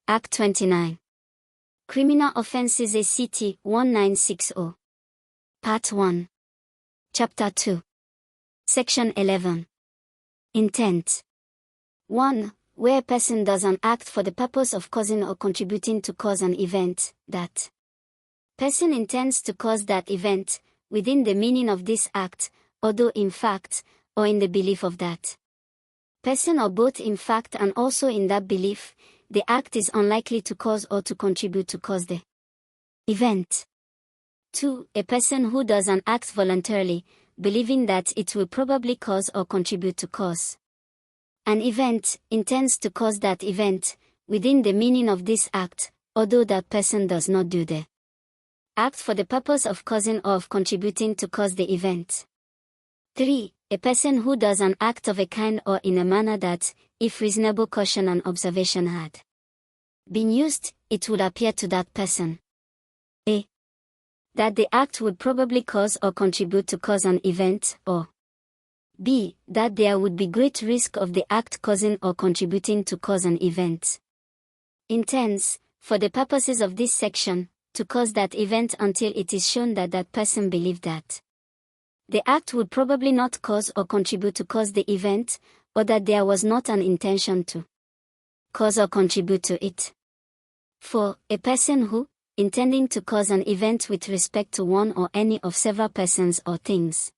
Act 29. Criminal Offences ACT 1960. Part 1. Chapter 2. Section 11. Intent. 1. Where a person does an act for the purpose of causing or contributing to cause an event, that person intends to cause that event, within the meaning of this act, although in fact, or in the belief of that person, or both in fact and also in that belief, the act is unlikely to cause or to contribute to cause the event. 2. A person who does an act voluntarily, believing that it will probably cause or contribute to cause an event, intends to cause that event, within the meaning of this act, although that person does not do the act for the purpose of causing or of contributing to cause the event. 3. A person who does an act of a kind or in a manner that, if reasonable caution and observation had been used, it would appear to that person a. That the act would probably cause or contribute to cause an event, or b. That there would be great risk of the act causing or contributing to cause an event. Intends, for the purposes of this section, to cause that event until it is shown that that person believed that the act would probably not cause or contribute to cause the event, or that there was not an intention to cause or contribute to it. 4. A person who, intending to cause an event with respect to one or any of several persons or things,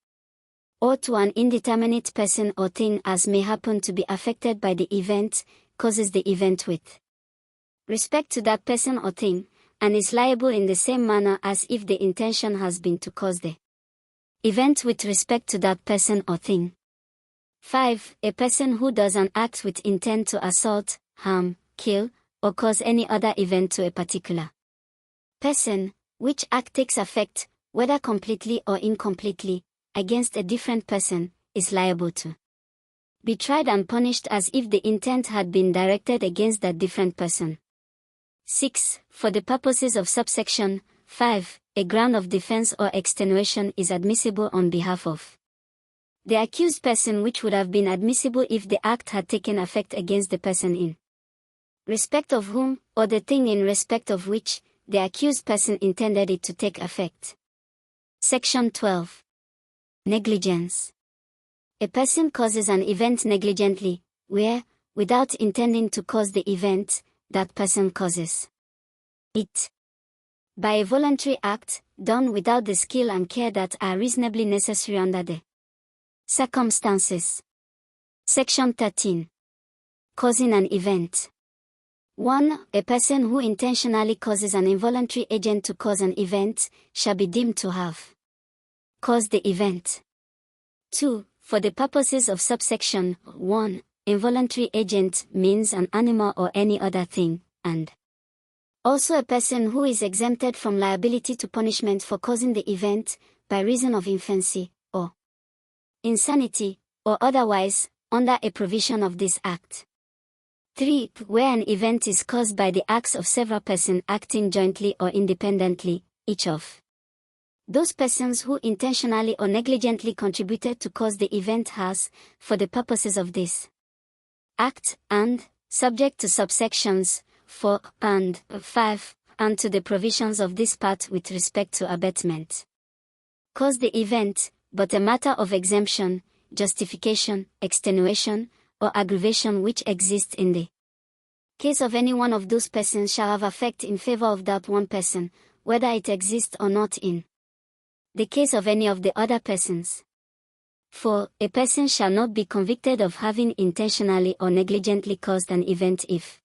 or to an indeterminate person or thing as may happen to be affected by the event, causes the event with respect to that person or thing, and is liable in the same manner as if the intention has been to cause the event with respect to that person or thing. 5. A person who does an act with intent to assault, harm, kill, or cause any other event to a particular person, which act takes effect, whether completely or incompletely, against a different person, is liable to be tried and punished as if the intent had been directed against that different person. 6. For the purposes of subsection 5, a ground of defense or extenuation is admissible on behalf of the accused person, which would have been admissible if the act had taken effect against the person in respect of whom, or the thing in respect of which, the accused person intended it to take effect. Section 12. Negligence. A person causes an event negligently, where, without intending to cause the event, that person causes it by a voluntary act, done without the skill and care that are reasonably necessary under the circumstances. Section 13. Causing an event. 1. A person who intentionally causes an involuntary agent to cause an event, shall be deemed to have caused the event. 2. For the purposes of subsection 1, involuntary agent means an animal or any other thing, and also a person who is exempted from liability to punishment for causing the event, by reason of infancy, or insanity, or otherwise, under a provision of this Act. 3. Where an event is caused by the acts of several persons acting jointly or independently, each of those persons who intentionally or negligently contributed to cause the event has, for the purposes of this Act, and, subject to subsections 4 and 5, and to the provisions of this part with respect to abatement, caused the event, but a matter of exemption, justification, extenuation, or aggravation which exists in the case of any one of those persons shall have effect in favor of that one person, whether it exists or not in the case of any of the other persons. 4. A person shall not be convicted of having intentionally or negligently caused an event if,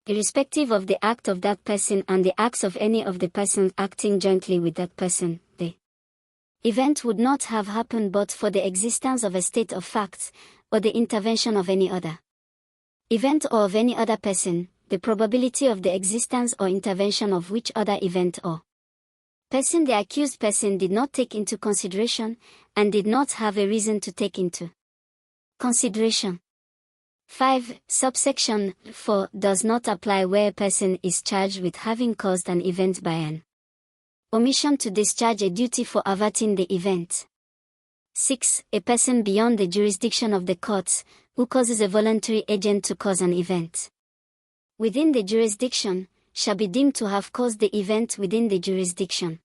irrespective of the act of that person and the acts of any of the persons acting jointly with that person, the event would not have happened but for the existence of a state of facts, or the intervention of any other event or of any other person, the probability of the existence or intervention of which other event or person the accused person did not take into consideration, and did not have a reason to take into consideration. 5. Subsection 4 does not apply where a person is charged with having caused an event by an omission to discharge a duty for averting the event. 6. A person beyond the jurisdiction of the courts, who causes a voluntary agent to cause an event. within the jurisdiction, shall be deemed to have caused the event within the jurisdiction.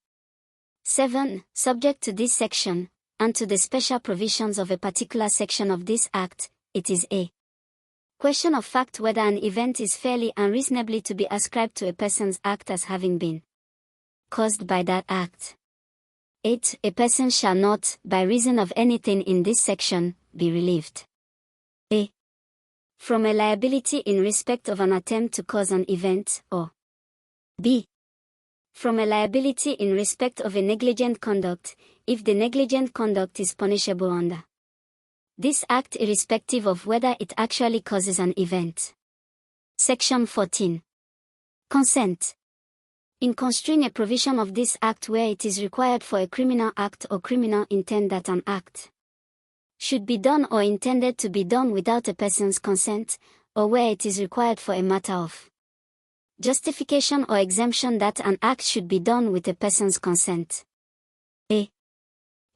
7. Subject to this section, and to the special provisions of a particular section of this Act, it is a question of fact whether an event is fairly and reasonably to be ascribed to a person's act as having been caused by that act. 8. A person shall not, by reason of anything in this section, be relieved a. From a liability in respect of an attempt to cause an event, or b. From a liability in respect of a negligent conduct, if the negligent conduct is punishable under this Act irrespective of whether it actually causes an event. Section 14. Consent. In construing a provision of this Act where it is required for a criminal act or criminal intent that an act should be done or intended to be done without a person's consent, or where it is required for a matter of justification or exemption that an act should be done with a person's consent.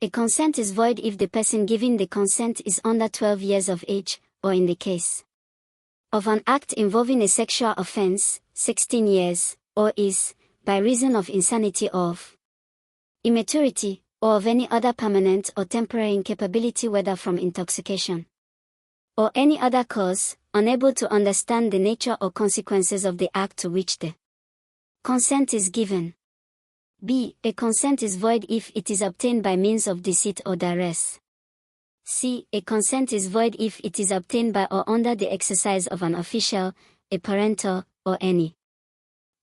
A consent is void if the person giving the consent is under 12 years of age, or in the case of an act involving a sexual offense, 16 years, or is, by reason of insanity of immaturity, or of any other permanent or temporary incapability whether from intoxication or any other cause, unable to understand the nature or consequences of the act to which the consent is given. B. A consent is void if it is obtained by means of deceit or duress. C. A consent is void if it is obtained by or under the exercise of an official, a parental, or any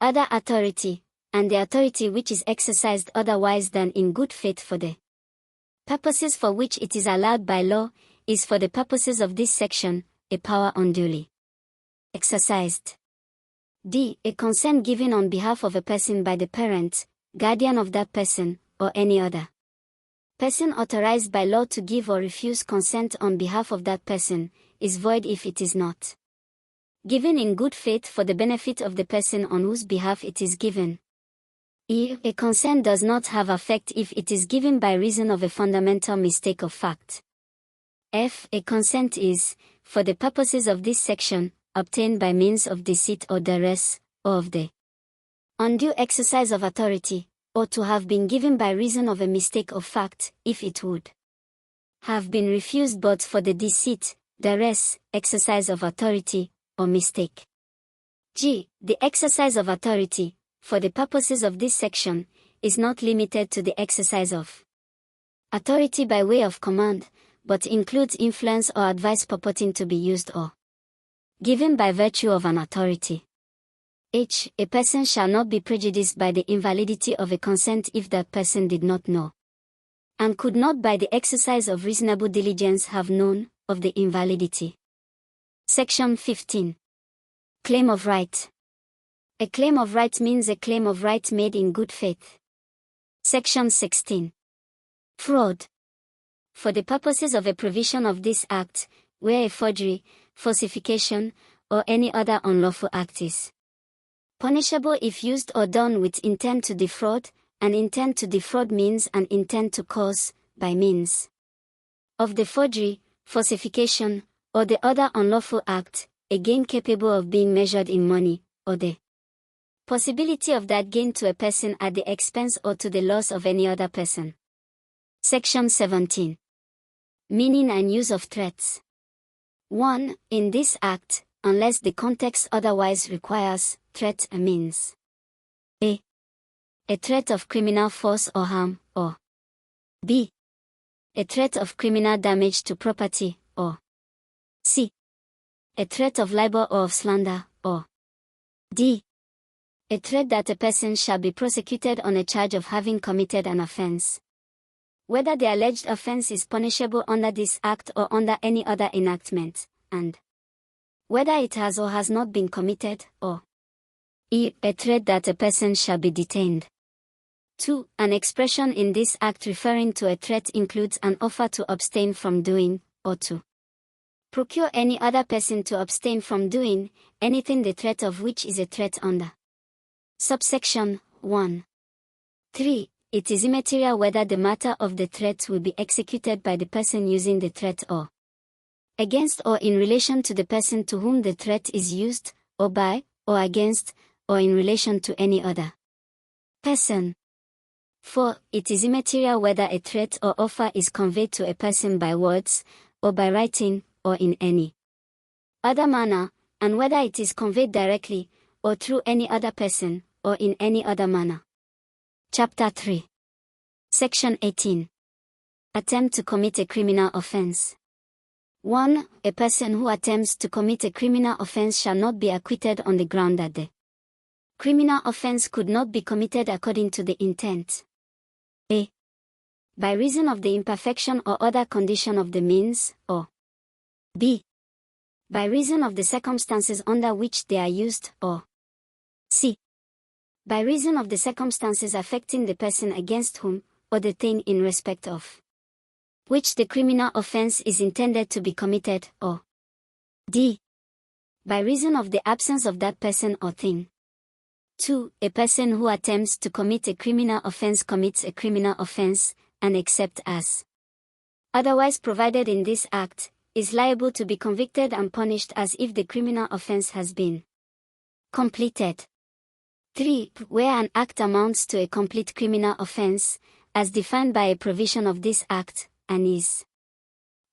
other authority, and the authority which is exercised otherwise than in good faith for the purposes for which it is allowed by law, is for the purposes of this section, a power unduly exercised. D. A consent given on behalf of a person by the parent, guardian of that person, or any other person authorized by law to give or refuse consent on behalf of that person, is void if it is not given in good faith for the benefit of the person on whose behalf it is given. E. A consent does not have effect if it is given by reason of a fundamental mistake of fact. F. A consent is, for the purposes of this section, obtained by means of deceit or duress, or of the undue exercise of authority, or to have been given by reason of a mistake of fact, if it would have been refused but for the deceit, duress, exercise of authority, or mistake. G. The exercise of authority, for the purposes of this section, is not limited to the exercise of authority by way of command, but includes influence or advice purporting to be used or given by virtue of an authority. H. A person shall not be prejudiced by the invalidity of a consent if that person did not know, and could not by the exercise of reasonable diligence have known, of the invalidity. Section 15. Claim of right. A claim of right means a claim of right made in good faith. Section 16. Fraud. For the purposes of a provision of this Act, where a forgery, falsification, or any other unlawful act is punishable if used or done with intent to defraud, an intent to defraud means an intent to cause, by means of the forgery, falsification, or the other unlawful act, a gain capable of being measured in money, or the possibility of that gain to a person at the expense or to the loss of any other person. Section 17. Meaning and use of threats. 1. In this Act, unless the context otherwise requires, threat means a threat of criminal force or harm, or b. a threat of criminal damage to property, or c. a threat of libel or of slander, or d. a threat that a person shall be prosecuted on a charge of having committed an offense, whether the alleged offense is punishable under this Act or under any other enactment, and whether it has or has not been committed, or e. a threat that a person shall be detained. 2. An expression in this Act referring to a threat includes an offer to abstain from doing, or to procure any other person to abstain from doing, anything the threat of which is a threat under subsection 1. 3. It is immaterial whether the matter of the threat will be executed by the person using the threat or against or in relation to the person to whom the threat is used, or by, or against, or in relation to any other person. 4. It is immaterial whether a threat or offer is conveyed to a person by words, or by writing, or in any other manner, and whether it is conveyed directly, or through any other person, or in any other manner. Chapter 3. Section 18. Attempt to commit a criminal offense. 1. A person who attempts to commit a criminal offense shall not be acquitted on the ground that the criminal offense could not be committed according to the intent. A. By reason of the imperfection or other condition of the means, or B. By reason of the circumstances under which they are used, or C. By reason of the circumstances affecting the person against whom, or the thing in respect of which the criminal offense is intended to be committed, or D. By reason of the absence of that person or thing. 2. A person who attempts to commit a criminal offense commits a criminal offense, and except as otherwise provided in this act, is liable to be convicted and punished as if the criminal offense has been completed. 3. Where an act amounts to a complete criminal offense, as defined by a provision of this act, and is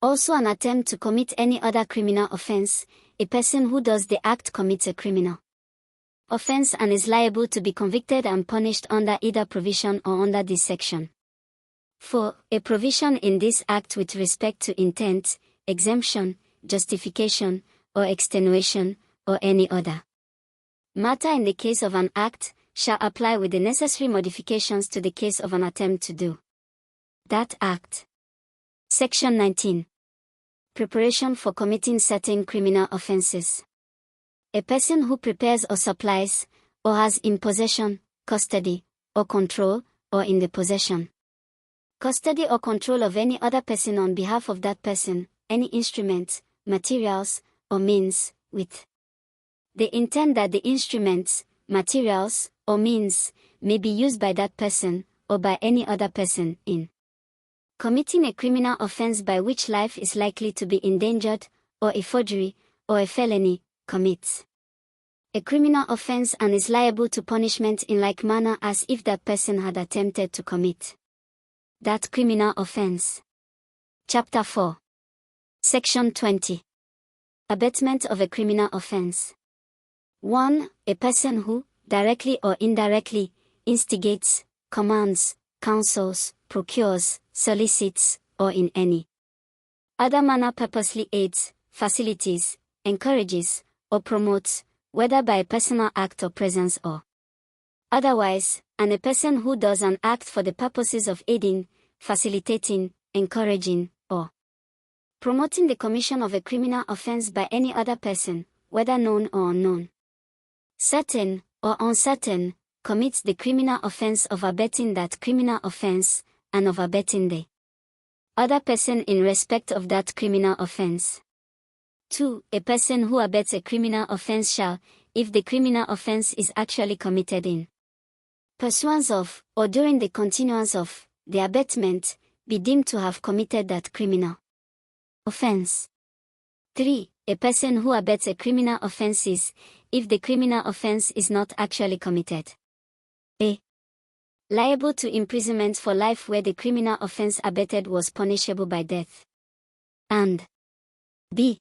also an attempt to commit any other criminal offense, a person who does the act commits a criminal offense and is liable to be convicted and punished under either provision or under this section. 4. A provision in this act with respect to intent, exemption, justification, or extenuation, or any other matter in the case of an act, shall apply with the necessary modifications to the case of an attempt to do that act. Section 19. Preparation for committing certain criminal offenses. A person who prepares or supplies, or has in possession, custody, or control, or in the possession, custody or control of any other person on behalf of that person, any instruments, materials, or means, with the intent that the instruments, materials, or means, may be used by that person, or by any other person, in committing a criminal offense by which life is likely to be endangered, or a forgery, or a felony, commits a criminal offense and is liable to punishment in like manner as if that person had attempted to commit that criminal offense. Chapter 4. Section 20. Abatement of a criminal offense. 1. A person who, directly or indirectly, instigates, commands, counsels, procures, solicits, or in any other manner purposely aids, facilitates, encourages, or promotes, whether by a personal act or presence or otherwise, and a person who does an act for the purposes of aiding, facilitating, encouraging, or promoting the commission of a criminal offense by any other person, whether known or unknown, certain or uncertain, commits the criminal offense of abetting that criminal offense, and of abetting the other person in respect of that criminal offense. 2. A person who abets a criminal offense shall, if the criminal offense is actually committed in pursuance of, or during the continuance of, the abatement, be deemed to have committed that criminal offense. 3. A person who abets a criminal offense is, if the criminal offense is not actually committed, a. liable to imprisonment for life where the criminal offense abetted was punishable by death, and b.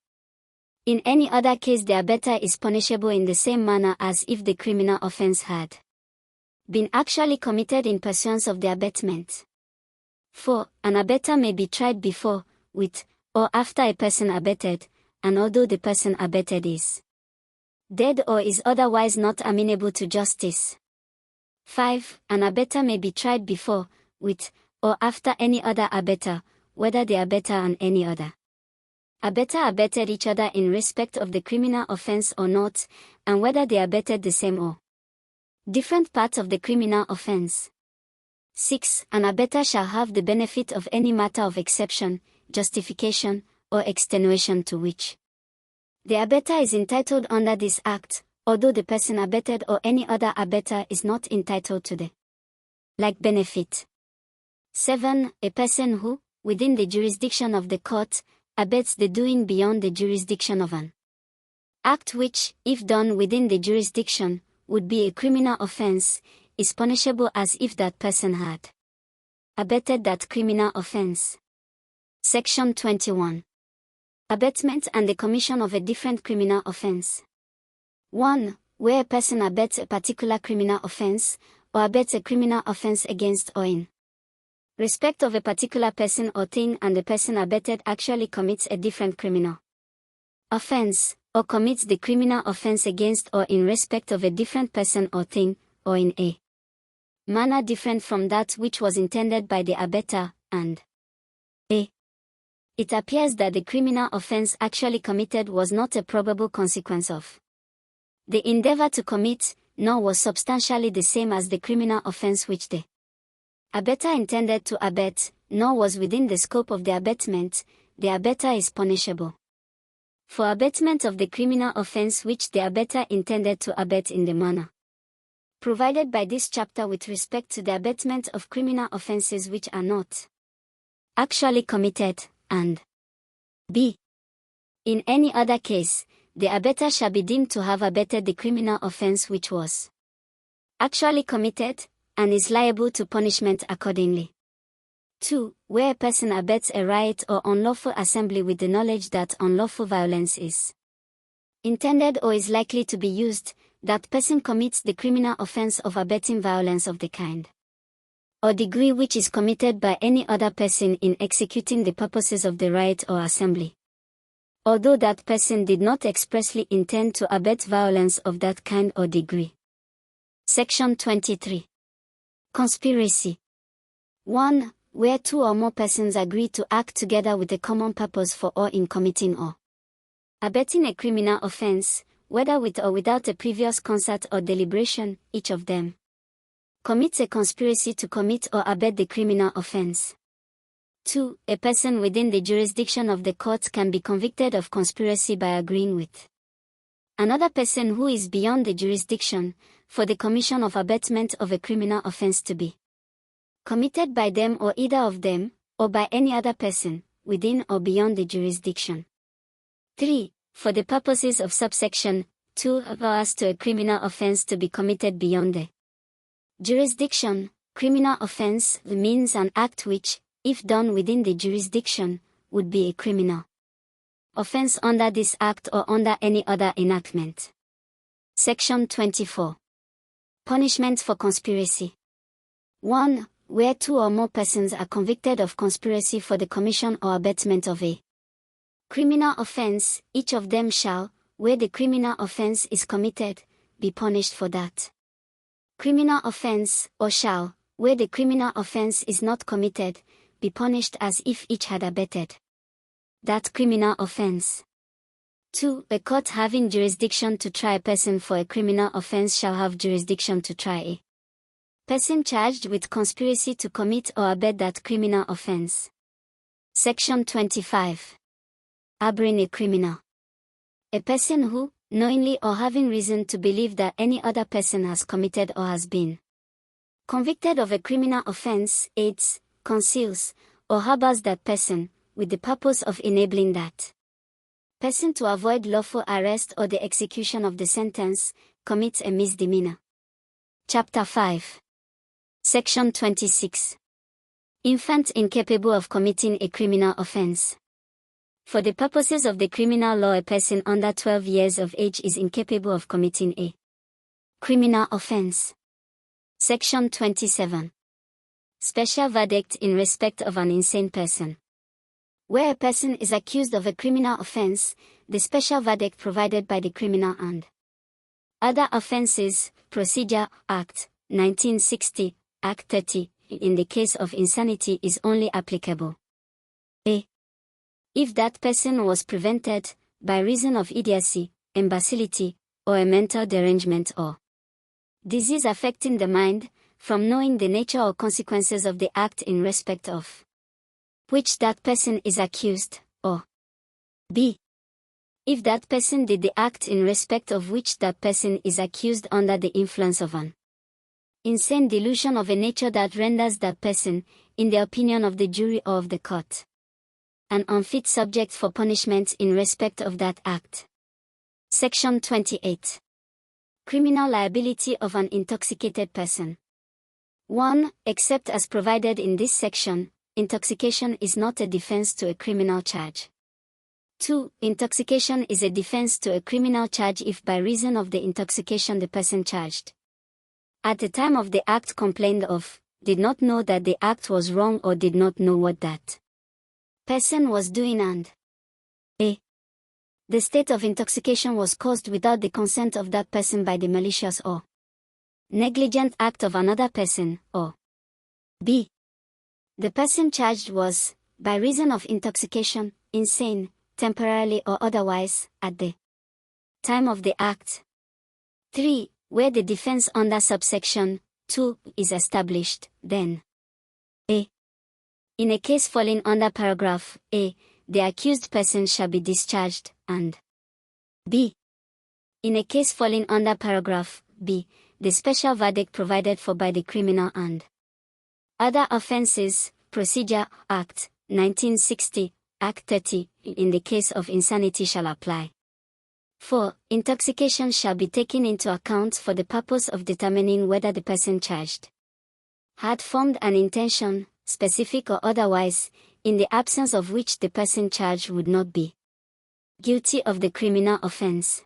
in any other case the abetter is punishable in the same manner as if the criminal offense had been actually committed in pursuance of the abatement. 4. An abetter may be tried before, with, or after a person abetted, and although the person abetted is dead or is otherwise not amenable to justice. 5. An abetter may be tried before, with, or after any other abetter, whether the abetter and any other abetter abetted each other in respect of the criminal offense or not, and whether they abetted the same or different parts of the criminal offense. 6. An abetter shall have the benefit of any matter of exception, justification, or extenuation to which the abetter is entitled under this act, although the person abetted or any other abetter is not entitled to the like benefit. 7. A person who, within the jurisdiction of the court, abets the doing beyond the jurisdiction of an Act which, if done within the jurisdiction, would be a criminal offense, is punishable as if that person had abetted that criminal offense. Section 21. Abetment and the commission of a different criminal offense. 1. Where a person abets a particular criminal offense, or abets a criminal offense against or in respect of a particular person or thing and the person abetted actually commits a different criminal offense, or commits the criminal offense against or in respect of a different person or thing, or in a manner different from that which was intended by the abettor, and a. It appears that the criminal offense actually committed was not a probable consequence of the endeavor to commit, nor was substantially the same as the criminal offense which the abettor intended to abet, nor was within the scope of the abetment, the abettor is punishable for abetment of the criminal offense which the abettor intended to abet in the manner provided by this chapter with respect to the abetment of criminal offenses which are not actually committed, and b. In any other case, the abettor shall be deemed to have abetted the criminal offense which was actually committed, and is liable to punishment accordingly. 2. Where a person abets a riot or unlawful assembly with the knowledge that unlawful violence is intended or is likely to be used, that person commits the criminal offense of abetting violence of the kind or degree which is committed by any other person in executing the purposes of the riot or assembly, although that person did not expressly intend to abet violence of that kind or degree. Section 23. Conspiracy. 1. Where two or more persons agree to act together with a common purpose for or in committing or abetting a criminal offense, whether with or without a previous concert or deliberation, each of them commits a conspiracy to commit or abet the criminal offense. 2. A person within the jurisdiction of the court can be convicted of conspiracy by agreeing with another person who is beyond the jurisdiction, for the commission of abetment of a criminal offense to be committed by them or either of them, or by any other person, within or beyond the jurisdiction. 3. For the purposes of subsection 2 as to a criminal offense to be committed beyond the jurisdiction, criminal offense means an act which, if done within the jurisdiction, would be a criminal offense under this act or under any other enactment. Section 24. Punishment for conspiracy. 1. Where two or more persons are convicted of conspiracy for the commission or abetment of a criminal offense, each of them shall, where the criminal offense is committed, be punished for that criminal offense, or shall, where the criminal offense is not committed, be punished as if each had abetted that criminal offense. 2. A court having jurisdiction to try a person for a criminal offense shall have jurisdiction to try a person charged with conspiracy to commit or abet that criminal offense. Section 25. Harboring a criminal. A person who, knowingly or having reason to believe that any other person has committed or has been convicted of a criminal offense, aids, conceals, or harbors that person, with the purpose of enabling that person to avoid lawful arrest or the execution of the sentence, commits a misdemeanor. Chapter 5. Section 26. Infant incapable of committing a criminal offense. For the purposes of the criminal law, a person under 12 years of age is incapable of committing a criminal offense. Section 27. Special verdict in respect of an insane person. Where a person is accused of a criminal offense, the special verdict provided by the Criminal and Other Offences Procedure Act, 1960, Act 30, in the case of insanity is only applicable. A. If that person was prevented, by reason of idiocy, imbecility, or a mental derangement or disease affecting the mind, from knowing the nature or consequences of the act in respect of which that person is accused, or b. If that person did the act in respect of which that person is accused under the influence of an insane delusion of a nature that renders that person, in the opinion of the jury or of the court, an unfit subject for punishment in respect of that act. Section 28. Criminal liability of an intoxicated person. 1. Except as provided in this section, intoxication is not a defense to a criminal charge. 2. Intoxication is a defense to a criminal charge if by reason of the intoxication the person charged, at the time of the act complained of, did not know that the act was wrong or did not know what that person was doing, and a. The state of intoxication was caused without the consent of that person by the malicious or negligent act of another person, or b. The person charged was, by reason of intoxication, insane, temporarily or otherwise, at the time of the act. 3. Where the defense under subsection 2 is established, then a. In a case falling under paragraph a, the accused person shall be discharged, and b. In a case falling under paragraph b, the special verdict provided for by the Criminal and Other Offences Procedure Act, 1960, Act 30, in the case of insanity shall apply. 4. Intoxication shall be taken into account for the purpose of determining whether the person charged had formed an intention, specific or otherwise, in the absence of which the person charged would not be guilty of the criminal offense.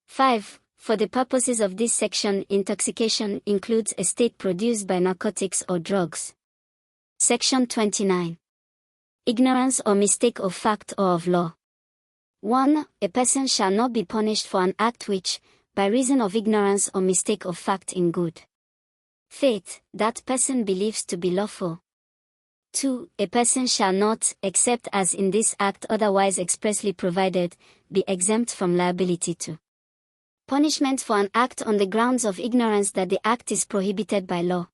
5. For the purposes of this section, intoxication includes a state produced by narcotics or drugs. Section 29. Ignorance or mistake of fact or of law. 1. A person shall not be punished for an act which, by reason of ignorance or mistake of fact in good faith, that person believes to be lawful. 2. A person shall not, except as in this act otherwise expressly provided, be exempt from liability to punishment for an act on the grounds of ignorance that the act is prohibited by law.